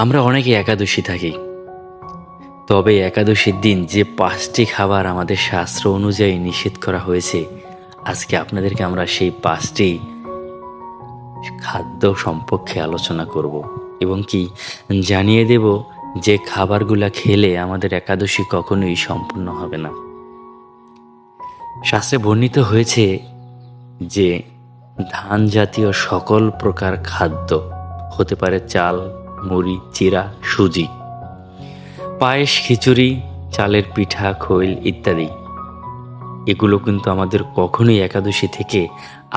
আমরা অনেকে একাদশী থাকি, তবে একাদশীর দিন যে 5টি খাবার আমাদের শাস্ত্র অনুযায়ী নিষেধ করা হয়েছে, আজকে আপনাদেরকে আমরা সেই 5টি খাদ্য সম্পর্কে আলোচনা করব এবং কি জানিয়ে দেব যে খাবারগুলা খেলে আমাদের একাদশী কখনোই সম্পূর্ণ হবে না। শাস্ত্রে বর্ণিত হয়েছে যে ধান জাতীয় সকল প্রকার খাদ্য হতে পারে চাল, মুড়ি, চিড়া, সুজি, পায়েস, খিচুড়ি, চালের পিঠা, খৈল ইত্যাদি, এগুলো কিন্তু আমাদের কখনোই একাদশী থেকে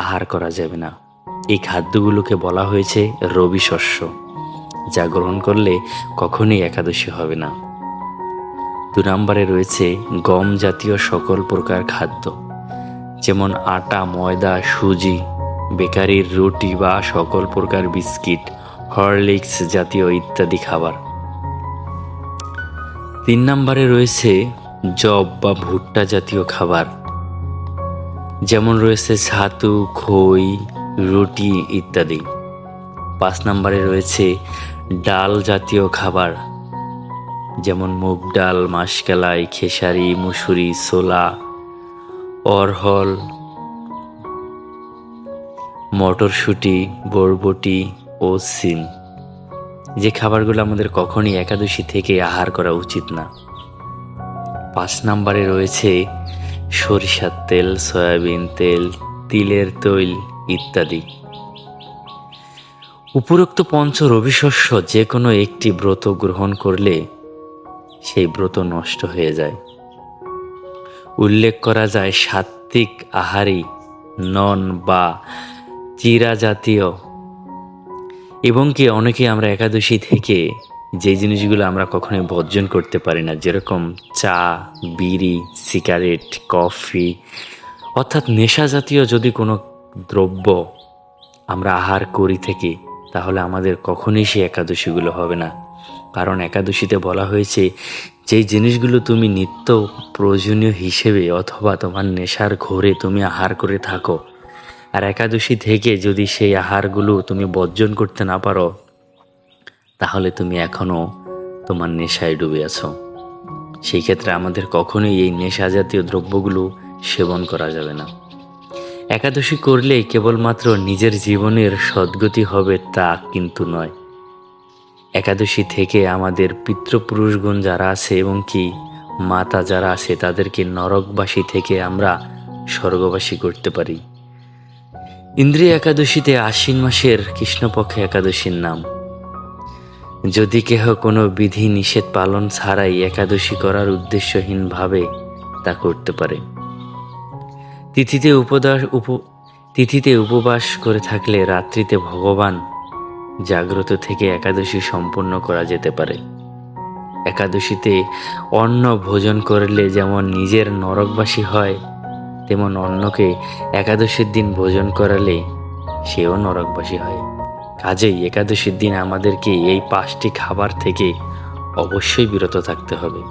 আহার করা যাবে না। এই খাদ্যগুলোকে বলা হয়েছে রবি শস্য, যা গ্রহণ করলে কখনোই একাদশী হবে না। 2 নম্বরে রয়েছে গম জাতীয় সকল প্রকার খাদ্য, যেমন আটা, ময়দা, সুজি, বেকারির রুটি বা সকল প্রকার বিস্কিট, হরলিক্স জাতীয় ইত্যাদি খাবার। 3 নম্বরে রয়েছে জব বা ভুট্টা জাতীয় খাবার, যেমন রয়েছে ছাতু, খই, রুটি ইত্যাদি। 5 নম্বরে রয়েছে ডাল জাতীয় খাবার, যেমন মুগ ডাল, মাসকলাই, খেসারি, মুসুরি, ছোলা, অরহর, মটরশুঁটি, বরবটি ও সিম, যে খাবারগুলো আমাদের কখনই একাদশী থেকে আহার করা উচিত না। 5 নম্বরে রয়েছে সরিষার তেল, সয়াবিন তেল, তিলের তৈল ইত্যাদি। উপরোক্ত পঞ্চ রবি শস্য যে কোনো একটি ব্রত গ্রহণ করলে সেই ব্রত নষ্ট হয়ে যায়। উল্লেখ করা যায় সাত্ত্বিক আহারী নন বা চিরা জাতীয়, এবং কি অনেকে আমরা একাদশী থেকে যে জিনিসগুলো আমরা কখনোই বর্জন করতে পারি না, যেরকম চা, বিড়ি, সিগারেট, কফি, অর্থাৎ নেশা জাতীয় যদি কোনো দ্রব্য আমরা আহার করি থাকি, তাহলে আমাদের কখনোই সেই একাদশীগুলো হবে না। কারণ একাদশীতে বলা হয়েছে যেই জিনিসগুলো তুমি নিত্য প্রয়োজনীয় হিসেবে অথবা তোমার নেশার ঘোরে তুমি আহার করে থাকো, আর একাদশী থেকে যদি সেই আহারগুলো তুমি বর্জন করতে না পারো, তাহলে তুমি এখনও তোমার নেশায় ডুবে আছো। সেই ক্ষেত্রে আমাদের কখনোই এই নেশা জাতীয় দ্রব্যগুলো সেবন করা যাবে না। একাদশী করলেই কেবলমাত্র নিজের জীবনের সদ্গতি হবে তা কিন্তু নয়। একাদশী থেকে আমাদের পিতৃপুরুষগণ যারা আছে এবং কি মাতা যারা আছে, তাদেরকে নরকবাসী থেকে আমরা স্বর্গবাসী করতে পারি। ইন্দ্রিয় একাদশীতে আশ্বিন মাসের কৃষ্ণপক্ষে একাদশীর নাম। যদি কেহ কোনো বিধি নিষেধ পালন ছাড়াই একাদশী করার উদ্দেশ্যহীনভাবে তা করতে পারে। তিথিতে উপবাস করে থাকলে রাত্রিতে ভগবান জাগ্রত থেকে একাদশী সম্পন্ন করা যেতে পারে। একাদশীতে অন্ন ভোজন করলে যেমন নিজের নরকবাসী হয়, তেমন অন্যকে একাদশীর দিন ভোজন করালে সেও নরকবাসী হয়। কাজেই একাদশীর দিন আমাদেরকে এই 5টি খাবার থেকে অবশ্যই বিরত থাকতে হবে।